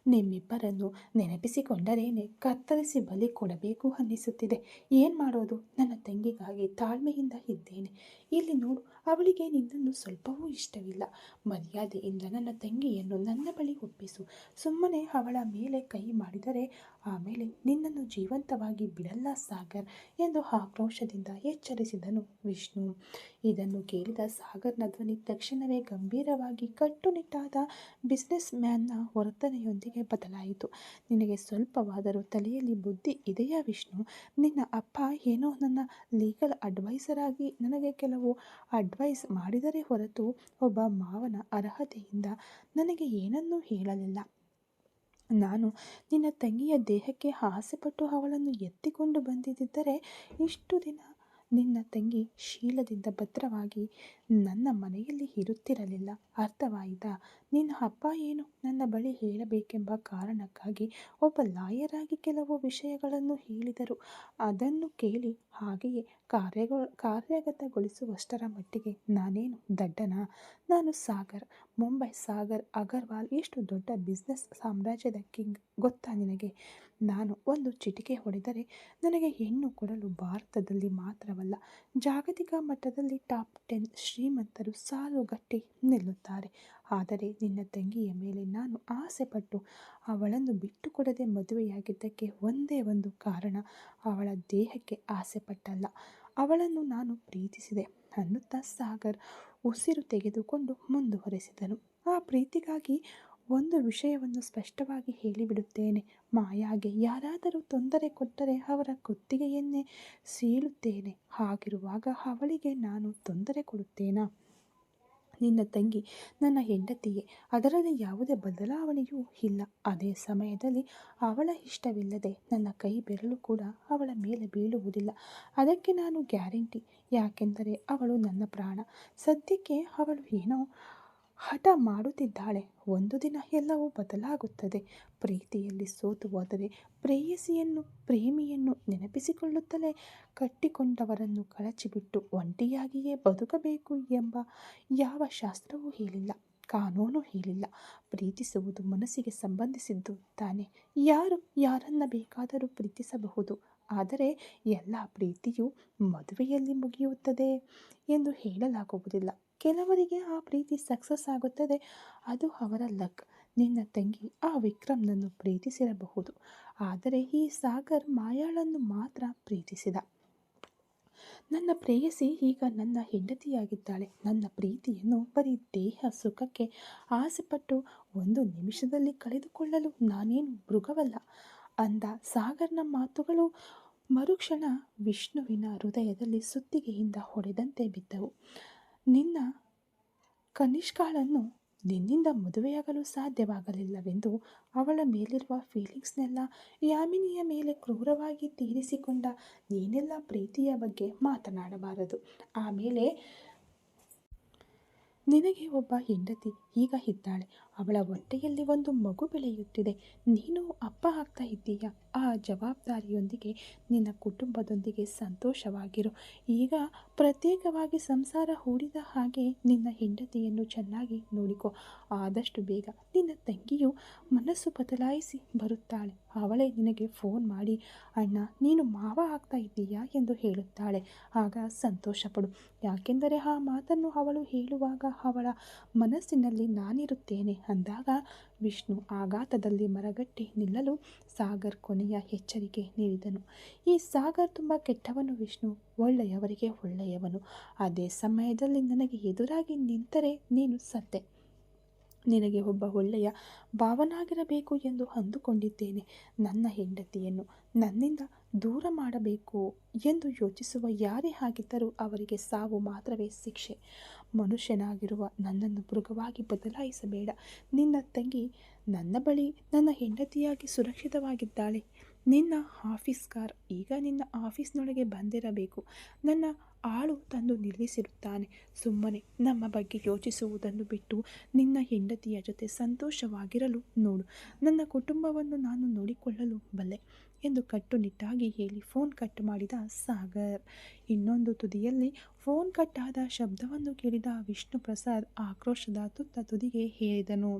ನಿಮ್ಮಿಬ್ಬರನ್ನು ನೆನಪಿಸಿಕೊಂಡರೇನೆ ಕತ್ತರಿಸಿ ಬಲಿ ಕೊಡಬೇಕು ಅನ್ನಿಸುತ್ತಿದೆ. ಏನು ಮಾಡೋದು? ನನ್ನ ತಂಗಿಗಾಗಿ ತಾಳ್ಮೆಯಿಂದ ಇದ್ದೇನೆ. ಇಲ್ಲಿ ನೋಡು, ಅವಳಿಗೆ ನಿನ್ನನ್ನು ಸ್ವಲ್ಪವೂ ಇಷ್ಟವಿಲ್ಲ. ಮರ್ಯಾದೆಯಿಂದ ನನ್ನ ತಂಗಿಯನ್ನು ನನ್ನ ಬಳಿ ಒಪ್ಪಿಸು. ಸುಮ್ಮನೆ ಅವಳ ಮೇಲೆ ಕೈ ಮಾಡಿದರೆ ಆಮೇಲೆ ನಿನ್ನನ್ನು ಜೀವಂತವಾಗಿ ಬಿಡಲ್ಲ ಸಾಗರ್ ಎಂದು ಆಕ್ರೋಶದಿಂದ ಎಚ್ಚರಿಸಿದನು ವಿಷ್ಣು. ಇದನ್ನು ಕೇಳಿದ ಸಾಗರ್ನ ಧ್ವನಿ ತಕ್ಷಣವೇ ಗಂಭೀರವಾಗಿ ಕಟ್ಟುನಿಟ್ಟಾದ ಬಿಸ್ನೆಸ್ ಮ್ಯಾನ್ನ ವರ್ತನೆಯೊಂದಿಗೆ ಬದಲಾಯಿತು. ನಿನಗೆ ಸ್ವಲ್ಪವಾದರೂ ತಲೆಯಲ್ಲಿ ಬುದ್ಧಿ ಇದೆಯಾ ವಿಷ್ಣು? ನಿನ್ನ ಅಪ್ಪ ಏನೋ ನನ್ನ ಲೀಗಲ್ ಅಡ್ವೈಸರ್ ಆಗಿ ನನಗೆ ಕೆಲವು ಅಡ್ವೈಸ್ ಮಾಡಿದರೆ ಹೊರತು ಒಬ್ಬ ಮಾವನ ಅರ್ಹತೆಯಿಂದ ನನಗೆ ಏನನ್ನೂ ಹೇಳಲಿಲ್ಲ. ನಾನು ನಿನ್ನ ತಂಗಿಯ ದೇಹಕ್ಕೆ ಆಸೆಪಟ್ಟು ಅವಳನ್ನು ಎತ್ತಿಕೊಂಡು ಬಂದಿದ್ದರೆ ಇಷ್ಟು ದಿನ ನಿನ್ನ ತಂಗಿ ಶೀಲದಿಂದ ಭದ್ರವಾಗಿ ನನ್ನ ಮನೆಯಲ್ಲಿ ಇರುತ್ತಿರಲಿಲ್ಲ. ಅರ್ಥವಾಯಿತಾ? ನಿನ್ನ ಅಪ್ಪ ಏನು ನನ್ನ ಬಳಿ ಹೇಳಬೇಕೆಂಬ ಕಾರಣಕ್ಕಾಗಿ ಒಬ್ಬ ಲಾಯರ್ ಆಗಿ ಕೆಲವು ವಿಷಯಗಳನ್ನು ಹೇಳಿದರು. ಅದನ್ನು ಕೇಳಿ ಹಾಗೆಯೇ ಕಾರ್ಯಗತಗೊಳಿಸುವಷ್ಟರ ಮಟ್ಟಿಗೆ ನಾನೇನು ದಡ್ಡನಾ? ನಾನು ಸಾಗರ್, ಮುಂಬೈ ಸಾಗರ್ ಅಗರ್ವಾಲ್. ಎಷ್ಟು ದೊಡ್ಡ ಬಿಸ್ನೆಸ್ ಸಾಮ್ರಾಜ್ಯದ ಕಿಂಗ್ ಗೊತ್ತಾ ನಿನಗೆ? ನಾನು ಒಂದು ಚಿಟಿಕೆ ಹೊಡೆದರೆ ನನಗೆ ಹೆಣ್ಣು ಕೊಡಲು ಭಾರತದಲ್ಲಿ ಮಾತ್ರವಲ್ಲ, ಜಾಗತಿಕ ಮಟ್ಟದಲ್ಲಿ ಟಾಪ್ 10 ಶ್ರೀಮಂತರು ಸಾಲುಗಟ್ಟಿ ನಿಲ್ಲುತ್ತಾರೆ. ಆದರೆ ನಿನ್ನ ತಂಗಿಯ ಮೇಲೆ ನಾನು ಆಸೆಪಟ್ಟು ಅವಳನ್ನು ಬಿಟ್ಟುಕೊಡದೆ ಮದುವೆಯಾಗಿದ್ದಕ್ಕೆ ಒಂದೇ ಒಂದು ಕಾರಣ, ಅವಳ ದೇಹಕ್ಕೆ ಆಸೆಪಟ್ಟಲ್ಲ, ಅವಳನ್ನು ನಾನು ಪ್ರೀತಿಸಿದೆ ಅನ್ನುತ್ತಾ ಸಾಗರ್ ಉಸಿರು ತೆಗೆದುಕೊಂಡು ಮುಂದುವರೆಸಿದನು. ಆ ಪ್ರೀತಿಗಾಗಿ ಒಂದು ವಿಷಯವನ್ನು ಸ್ಪಷ್ಟವಾಗಿ ಹೇಳಿಬಿಡುತ್ತೇನೆ. ಮಾಯಾಗೆ ಯಾರಾದರೂ ತೊಂದರೆ ಕೊಟ್ಟರೆ ಅವರ ಕುತ್ತಿಗೆಯನ್ನೇ ಸೀಳುತ್ತೇನೆ. ಹಾಗಿರುವಾಗ ಅವಳಿಗೆ ನಾನು ತೊಂದರೆ ಕೊಡುತ್ತೇನಾ? ನಿನ್ನ ತಂಗಿ ನನ್ನ ಹೆಂಡತಿಯೇ, ಅದರಲ್ಲಿ ಯಾವುದೇ ಬದಲಾವಣೆಯೂ ಇಲ್ಲ. ಅದೇ ಸಮಯದಲ್ಲಿ ಅವಳ ಇಷ್ಟವಿಲ್ಲದೆ ನನ್ನ ಕೈ ಬೆರಳು ಕೂಡ ಅವಳ ಮೇಲೆ ಬೀಳುವುದಿಲ್ಲ. ಅದಕ್ಕೆ ನಾನು ಗ್ಯಾರಂಟಿ. ಯಾಕೆಂದರೆ ಅವಳು ನನ್ನ ಪ್ರಾಣ. ಸದ್ಯಕ್ಕೆ ಅವಳು ಏನೋ ಹಠ ಮಾಡುತ್ತಿದ್ದಾಳೆ. ಒಂದು ದಿನ ಎಲ್ಲವೂ ಬದಲಾಗುತ್ತದೆ. ಪ್ರೀತಿಯಲ್ಲಿ ಸೋತು ಹೋದರೆ ಪ್ರೇಮಿಯನ್ನು ನೆನಪಿಸಿಕೊಳ್ಳುತ್ತಲೇ ಕಟ್ಟಿಕೊಂಡವರನ್ನು ಕಳಚಿಬಿಟ್ಟು ಒಂಟಿಯಾಗಿಯೇ ಬದುಕಬೇಕು ಎಂಬ ಯಾವ ಶಾಸ್ತ್ರವೂ ಹೇಳಿಲ್ಲ, ಕಾನೂನು ಹೇಳಿಲ್ಲ. ಪ್ರೀತಿಸುವುದು ಮನಸ್ಸಿಗೆ ಸಂಬಂಧಿಸಿದ್ದು ತಾನೆ. ಯಾರು ಯಾರನ್ನ ಬೇಕಾದರೂ ಪ್ರೀತಿಸಬಹುದು. ಆದರೆ ಎಲ್ಲ ಪ್ರೀತಿಯು ಮದುವೆಯಲ್ಲಿ ಮುಗಿಯುತ್ತದೆ ಎಂದು ಹೇಳಲಾಗುವುದಿಲ್ಲ. ಕೆಲವರಿಗೆ ಆ ಪ್ರೀತಿ ಸಕ್ಸಸ್ ಆಗುತ್ತದೆ, ಅದು ಅವರ ಲಕ್. ನಿನ್ನ ತಂಗಿ ಆ ವಿಕ್ರಮ್ನನ್ನು ಪ್ರೀತಿಸಿರಬಹುದು, ಆದರೆ ಈ ಸಾಗರ್ ಮಾಯಾಳನ್ನು ಮಾತ್ರ ಪ್ರೀತಿಸಿದ. ನನ್ನ ಪ್ರೇಯಸಿ ಈಗ ನನ್ನ ಹೆಂಡತಿಯಾಗಿದ್ದಾಳೆ. ನನ್ನ ಪ್ರೀತಿಯನ್ನು ಬರೀ ದೇಹ ಸುಖಕ್ಕೆ ಆಸೆಪಟ್ಟು ಒಂದು ನಿಮಿಷದಲ್ಲಿ ಕಳೆದುಕೊಳ್ಳಲು ನಾನೇನು ಮೃಗವಲ್ಲ ಅಂದ ಸಾಗರ್ನ ಮಾತುಗಳು ಮರುಕ್ಷಣ ವಿಷ್ಣುವಿನ ಹೃದಯದಲ್ಲಿ ಸುತ್ತಿಗೆಯಿಂದ ಹೊಡೆದಂತೆ ಬಿದ್ದವು. ನಿನ್ನ ಕನಿಷ್ಕಾಳನ್ನು ನಿನ್ನಿಂದ ಮದುವೆಯಾಗಲು ಸಾಧ್ಯವಾಗಲಿಲ್ಲವೆಂದು ಅವಳ ಮೇಲಿರುವ ಫೀಲಿಂಗ್ಸ್ನೆಲ್ಲ ಯಾಮಿನಿಯ ಮೇಲೆ ಕ್ರೂರವಾಗಿ ತೀರಿಸಿಕೊಂಡ ನೀನೆಲ್ಲ ಪ್ರೀತಿಯ ಬಗ್ಗೆ ಮಾತನಾಡಬಾರದು. ಆಮೇಲೆ ನಿನಗೆ ಒಬ್ಬ ಹೆಂಡತಿ ಈಗ ಇದ್ದಾಳೆ. ಅವಳ ಹೊಟ್ಟೆಯಲ್ಲಿ ಒಂದು ಮಗು ಬೆಳೆಯುತ್ತಿದೆ. ನೀನು ಅಪ್ಪ ಆಗ್ತಾ ಇದ್ದೀಯ. ಆ ಜವಾಬ್ದಾರಿಯೊಂದಿಗೆ ನಿನ್ನ ಕುಟುಂಬದೊಂದಿಗೆ ಸಂತೋಷವಾಗಿರು. ಈಗ ಪ್ರತ್ಯೇಕವಾಗಿ ಸಂಸಾರ ಹೂಡಿದ ಹಾಗೆ ನಿನ್ನ ಹೆಂಡತಿಯನ್ನು ಚೆನ್ನಾಗಿ ನೋಡಿಕೊ. ಆದಷ್ಟು ಬೇಗ ನಿನ್ನ ತಂಗಿಯು ಮನಸ್ಸು ಬದಲಾಯಿಸಿ ಬರುತ್ತಾಳೆ. ಅವಳೇ ನಿನಗೆ ಫೋನ್ ಮಾಡಿ ಅಣ್ಣ ನೀನು ಮಾವ ಆಗ್ತಾ ಇದ್ದೀಯಾ ಎಂದು ಹೇಳುತ್ತಾಳೆ. ಆಗ ಸಂತೋಷಪಡು. ಯಾಕೆಂದರೆ ಆ ಮಾತನ್ನು ಅವಳು ಹೇಳುವಾಗ ಅವಳ ಮನಸ್ಸಿನಲ್ಲಿ ನಾನಿರುತ್ತೇನೆ ಅಂದಾಗ ವಿಷ್ಣು ಆಘಾತದಲ್ಲಿ ಮರಗಟ್ಟಿ ನಿಲ್ಲಲು ಸಾಗರ್ ಕೊನೆಯ ಎಚ್ಚರಿಕೆ ನೀಡಿದನು. ಈ ಸಾಗರ್ ತುಂಬ ಕೆಟ್ಟವನು ವಿಷ್ಣು, ಒಳ್ಳೆಯವರಿಗೆ ಒಳ್ಳೆಯವನು. ಅದೇ ಸಮಯದಲ್ಲಿ ನನಗೆ ಎದುರಾಗಿ ನಿಂತರೆ ನೀನು ಸತ್ತೆ. ನಿನಗೆ ಒಬ್ಬ ಒಳ್ಳೆಯ ಭಾವನಾಗಿರಬೇಕು ಎಂದು ಅಂದುಕೊಂಡಿದ್ದೇನೆ. ನನ್ನ ಹೆಂಡತಿಯನ್ನು ನನ್ನಿಂದ ದೂರ ಮಾಡಬೇಕು ಎಂದು ಯೋಚಿಸುವ ಯಾರೇ ಆಗಿದ್ದರೂ ಅವರಿಗೆ ಸಾವು ಮಾತ್ರವೇ ಶಿಕ್ಷೆ. ಮನುಷ್ಯನಾಗಿರುವ ನನ್ನನ್ನು ಮೃಗವಾಗಿ ಬದಲಾಯಿಸಬೇಡ. ನಿನ್ನ ತಂಗಿ ನನ್ನ ಬಳಿ ನನ್ನ ಹೆಂಡತಿಯಾಗಿ ಸುರಕ್ಷಿತವಾಗಿದ್ದಾಳೆ. ನಿನ್ನ ಆಫೀಸ್ ಕಾರ್ ಈಗ ನಿನ್ನ ಆಫೀಸ್ನೊಳಗೆ ಬಂದಿರಬೇಕು. ನನ್ನ ಆಳು ತಂದು ನಿಲ್ಲಿಸಿರುತ್ತಾನೆ. ಸುಮ್ಮನೆ ನಮ್ಮ ಬಗ್ಗೆ ಯೋಚಿಸುವುದನ್ನು ಬಿಟ್ಟು ನಿನ್ನ ಹೆಂಡತಿಯ ಜೊತೆ ಸಂತೋಷವಾಗಿರಲು ನೋಡು. ನನ್ನ ಕುಟುಂಬವನ್ನು ನಾನು ನೋಡಿಕೊಳ್ಳಲು ಬಲ್ಲೆ ಎಂದು ಕಟ್ಟುನಿಟ್ಟಾಗಿ ಹೇಳಿ ಫೋನ್ ಕಟ್ ಮಾಡಿದ ಸಾಗರ್. ಇನ್ನೊಂದು ತುದಿಯಲ್ಲಿ ಫೋನ್ ಕಟ್ ಆದ ಶಬ್ದವನ್ನು ಕೇಳಿದ ವಿಷ್ಣು ಪ್ರಸಾದ್ ಆಕ್ರೋಶದ ತುತ್ತ ತುದಿಗೆ ಹೇರಿದನು.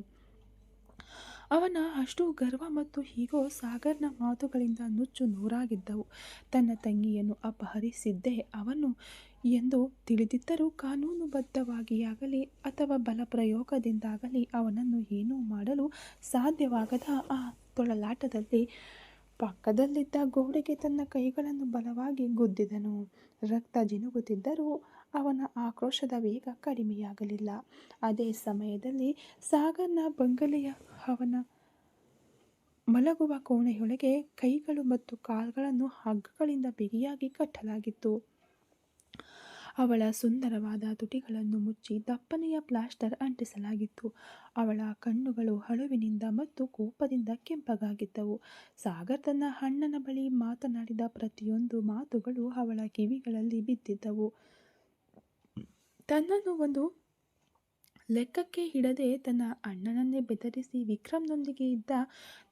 ಅವನ ಅಷ್ಟು ಗರ್ವ ಮತ್ತು ಹೀಗೋ ಸಾಗರ್ನ ಮಾತುಗಳಿಂದ ನುಚ್ಚು ನೂರಾಗಿದ್ದವು. ತನ್ನ ತಂಗಿಯನ್ನು ಅಪಹರಿಸಿದ್ದೇ ಅವನು ಎಂದು ತಿಳಿದಿದ್ದರೂ ಕಾನೂನುಬದ್ಧವಾಗಿಯಾಗಲಿ ಅಥವಾ ಬಲಪ್ರಯೋಗದಿಂದಾಗಲಿ ಅವನನ್ನು ಏನೂ ಮಾಡಲು ಸಾಧ್ಯವಾಗದ ಆ ತೊಳಲಾಟದಲ್ಲಿ ಪಕ್ಕದಲ್ಲಿದ್ದ ಗೋಡೆಗೆ ತನ್ನ ಕೈಗಳನ್ನು ಬಲವಾಗಿ ಗುದ್ದಿದನು. ರಕ್ತ ಜಿನುಗುತ್ತಿದ್ದರೂ ಅವನ ಆಕ್ರೋಶದ ವೇಗ ಕಡಿಮೆಯಾಗಲಿಲ್ಲ. ಅದೇ ಸಮಯದಲ್ಲಿ ಸಾಗರ್ನ ಬಂಗಲೆಯ ಅವನ ಮಲಗುವ ಕೋಣೆಯೊಳಗೆ ಕೈಗಳು ಮತ್ತು ಕಾಲ್ಗಳನ್ನು ಹಗ್ಗಗಳಿಂದ ಬಿಗಿಯಾಗಿ ಕಟ್ಟಲಾಗಿತ್ತು. ಅವಳ ಸುಂದರವಾದ ತುಟಿಗಳನ್ನು ಮುಚ್ಚಿ ದಪ್ಪನೆಯ ಪ್ಲಾಸ್ಟರ್ ಅಂಟಿಸಲಾಗಿತ್ತು. ಅವಳ ಕಣ್ಣುಗಳು ಅಳುವಿನಿಂದ ಮತ್ತು ಕೋಪದಿಂದ ಕೆಂಪಗಾಗಿದ್ದವು. ಸಾಗರ್ ತನ್ನ ಅಣ್ಣನ ಬಳಿ ಮಾತನಾಡಿದ ಪ್ರತಿಯೊಂದು ಮಾತುಗಳು ಅವಳ ಕಿವಿಗಳಲ್ಲಿ ಬಿದ್ದಿದ್ದವು. ತನ್ನನ್ನು ಒಂದು ಲೆಕ್ಕಕ್ಕೆ ಇಡದೆ ತನ್ನ ಅಣ್ಣನನ್ನೇ ಬೆದರಿಸಿ ವಿಕ್ರಮ್ನೊಂದಿಗೆ ಇದ್ದ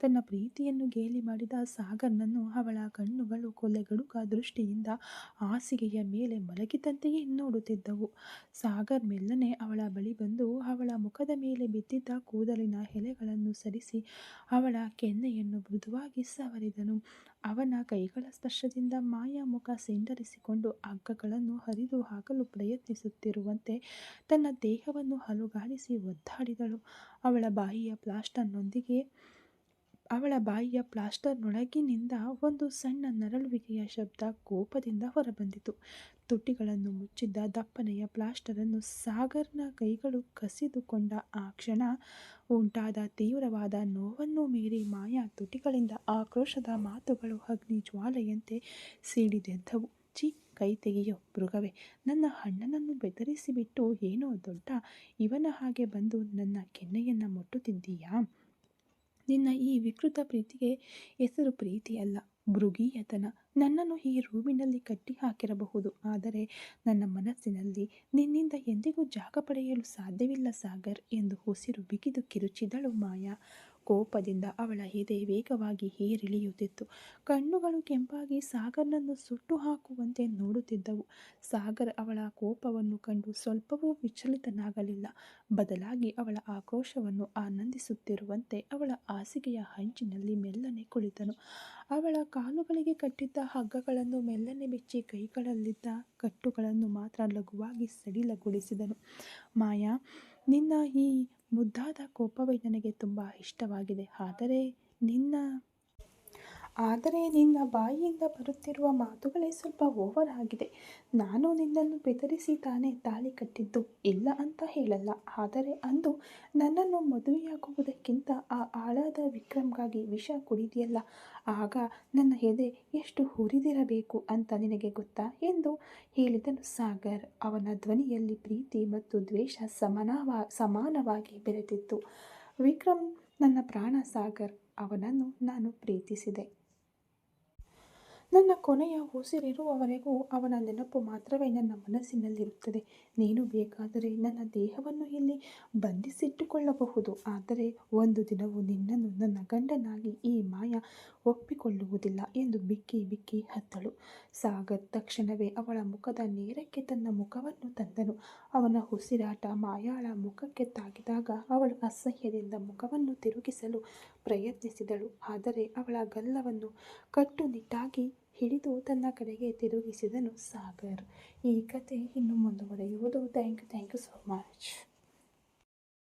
ತನ್ನ ಪ್ರೀತಿಯನ್ನು ಗೇಲಿ ಮಾಡಿದ ಸಾಗರ್ನನ್ನು ಅವಳ ಕಣ್ಣುಗಳು ಕೊಲೆಗಡುಕ ದೃಷ್ಟಿಯಿಂದ ಹಾಸಿಗೆಯ ಮೇಲೆ ಮಲಗಿದಂತೆಯೇ ನೋಡುತ್ತಿದ್ದವು. ಸಾಗರ್ ಮೆಲ್ಲನೆ ಅವಳ ಬಳಿ ಬಂದು ಅವಳ ಮುಖದ ಮೇಲೆ ಬಿದ್ದಿದ್ದ ಕೂದಲಿನ ಎಲೆಗಳನ್ನು ಸರಿಸಿ ಅವಳ ಕೆನ್ನೆಯನ್ನು ಮೃದುವಾಗಿ ಸವರಿದನು. ಅವನ ಕೈಗಳ ಸ್ಪರ್ಶದಿಂದ ಮಾಯಾ ಮುಖ ಸಿಂಡರಿಸಿಕೊಂಡು ಹಗ್ಗಗಳನ್ನು ಹರಿದು ಹಾಕಲು ಪ್ರಯತ್ನಿಸುತ್ತಿರುವಂತೆ ತನ್ನ ದೇಹವನ್ನು ಅಲುಗಾಡಿಸಿ ಒದ್ದಾಡಿದಳು. ಅವಳ ಬಾಯಿಯ ಪ್ಲಾಸ್ಟರ್ನೊಳಗಿನಿಂದ ಒಂದು ಸಣ್ಣ ನರಳುವಿಕೆಯ ಶಬ್ದ ಕೋಪದಿಂದ ಹೊರಬಂದಿತು. ತುಟಿಗಳನ್ನು ಮುಚ್ಚಿದ್ದ ದಪ್ಪನೆಯ ಪ್ಲಾಸ್ಟರನ್ನು ಸಾಗರ್ನ ಕೈಗಳು ಕಸಿದುಕೊಂಡ ಆ ಕ್ಷಣ ಉಂಟಾದ ತೀವ್ರವಾದ ನೋವನ್ನು ಮೀರಿ ಮಾಯಾ ತುಟಿಗಳಿಂದ ಆಕ್ರೋಶದ ಮಾತುಗಳು ಅಗ್ನಿ ಜ್ವಾಲೆಯಂತೆ ಸಿಡಿದೆದ್ದವು. ಛೀ, ಕೈ ತೆಗೆಯೋ ಮೃಗವೇ, ನನ್ನ ಅಣ್ಣನನ್ನು ಬೆದರಿಸಿಬಿಟ್ಟು ಏನೋ ದೊಡ್ಡ ಇವನ ಹಾಗೆ ಬಂದು ನನ್ನ ಕೆನ್ನೆಯನ್ನು ಮುಟ್ಟುತ್ತಿದ್ದೀಯಾ? ನಿನ್ನ ಈ ವಿಕೃತ ಪ್ರೀತಿಗೆ ಹೆಸರು ಪ್ರೀತಿಯಲ್ಲ, ಮೃಗೀಯತನ. ನನ್ನನ್ನು ಈ ರೂಮಿನಲ್ಲಿ ಕಟ್ಟಿ ಹಾಕಿರಬಹುದು, ಆದರೆ ನನ್ನ ಮನಸ್ಸಿನಲ್ಲಿ ನಿನ್ನಿಂದ ಎಂದಿಗೂ ಜಾಗ ಪಡೆಯಲು ಸಾಧ್ಯವಿಲ್ಲ ಸಾಗರ್ ಎಂದು ಉಸಿರು ಬಿಗಿದು ಕಿರುಚಿದಳು ಮಾಯಾ. ಕೋಪದಿಂದ ಅವಳ ಎದೆ ವೇಗವಾಗಿ ಏರಿಳಿಯುತ್ತಿತ್ತು. ಕಣ್ಣುಗಳು ಕೆಂಪಾಗಿ ಸಾಗರ್ನನ್ನು ಸುಟ್ಟು ಹಾಕುವಂತೆ ನೋಡುತ್ತಿದ್ದವು. ಸಾಗರ್ ಅವಳ ಕೋಪವನ್ನು ಕಂಡು ಸ್ವಲ್ಪವೂ ವಿಚಲಿತನಾಗಲಿಲ್ಲ. ಬದಲಾಗಿ ಅವಳ ಆಕ್ರೋಶವನ್ನು ಆನಂದಿಸುತ್ತಿರುವಂತೆ ಅವಳ ಹಾಸಿಗೆಯ ಅಂಚಿನಲ್ಲಿ ಮೆಲ್ಲನೆ ಕುಳಿತನು. ಅವಳ ಕಾಲುಗಳಿಗೆ ಕಟ್ಟಿದ್ದ ಹಗ್ಗಗಳನ್ನು ಮೆಲ್ಲನೆ ಬಿಚ್ಚಿ ಕೈಗಳಲ್ಲಿದ್ದ ಕಟ್ಟುಗಳನ್ನು ಮಾತ್ರ ಲಘುವಾಗಿ ಸಡಿಲಗೊಳಿಸಿದನು. ಮಾಯಾ, ನಿನ್ನ ಈ ಮುದ್ದಾದ ಕೋಪವೇ ನನಗೆ ತುಂಬ ಇಷ್ಟವಾಗಿದೆ. ಆದರೆ ನಿನ್ನ ಬಾಯಿಯಿಂದ ಬರುತ್ತಿರುವ ಮಾತುಗಳೇ ಸ್ವಲ್ಪ ಓವರ್ ಆಗಿದೆ. ನಾನು ನಿನ್ನನ್ನು ಬೆದರಿಸಿ ತಾನೇ ತಾಳಿ ಕಟ್ಟಿದ್ದು, ಇಲ್ಲ ಅಂತ ಹೇಳಲ್ಲ. ಆದರೆ ಅಂದು ನನ್ನನ್ನು ಮದುವೆಯಾಗುವುದಕ್ಕಿಂತ ಆ ಹಾಳಾದ ವಿಕ್ರಮ್ಗಾಗಿ ವಿಷ ಕುಡಿದಿಯಲ್ಲ, ಆಗ ನನ್ನ ಎದೆ ಎಷ್ಟು ಹುರಿದಿರಬೇಕು ಅಂತ ನಿನಗೆ ಗೊತ್ತಾ ಎಂದು ಹೇಳಿದನು ಸಾಗರ್. ಅವನ ಧ್ವನಿಯಲ್ಲಿ ಪ್ರೀತಿ ಮತ್ತು ದ್ವೇಷ ಸಮಾನವಾಗಿ ಬೆರೆತಿತ್ತು. ವಿಕ್ರಮ್ ನನ್ನ ಪ್ರಾಣ ಸಾಗರ್. ಅವನನ್ನು ನಾನು ಪ್ರೀತಿಸಿದೆ. ನನ್ನ ಕೊನೆಯ ಉಸಿರಿರುವವರೆಗೂ ಅವನ ನೆನಪು ಮಾತ್ರವೇ ನನ್ನ ಮನಸ್ಸಿನಲ್ಲಿರುತ್ತದೆ. ನೀನು ಬೇಕಾದರೆ ನನ್ನ ದೇಹವನ್ನು ಇಲ್ಲಿ ಬಂಧಿಸಿಟ್ಟುಕೊಳ್ಳಬಹುದು, ಆದರೆ ಒಂದು ದಿನವೂ ನಿನ್ನನ್ನು ನನ್ನ ಗಂಡನಾಗಿ ಈ ಮಾಯಾ ಒಪ್ಪಿಕೊಳ್ಳುವುದಿಲ್ಲ ಎಂದು ಬಿಕ್ಕಿ ಬಿಕ್ಕಿ ಹತ್ತಳು. ಸಾಗರ್ ತಕ್ಷಣವೇ ಅವಳ ಮುಖದ ನೇರಕ್ಕೆ ತನ್ನ ಮುಖವನ್ನು ತಂದನು. ಅವನ ಉಸಿರಾಟ ಮಾಯಾಳ ಮುಖಕ್ಕೆ ತಾಗಿದಾಗ ಅವಳು ಅಸಹ್ಯದಿಂದ ಮುಖವನ್ನು ತಿರುಗಿಸಲು ಪ್ರಯತ್ನಿಸಿದಳು. ಆದರೆ ಅವಳ ಗಲ್ಲವನ್ನು ಕಟ್ಟುನಿಟ್ಟಾಗಿ ಹಿಡಿದು ತನ್ನ ಕಡೆಗೆ ತಿರುಗಿಸಿದನು ಸಾಗರ್. ಈ ಕತೆ ಇನ್ನು ಮುಂದುವರೆಯುವುದು. Thank you so much.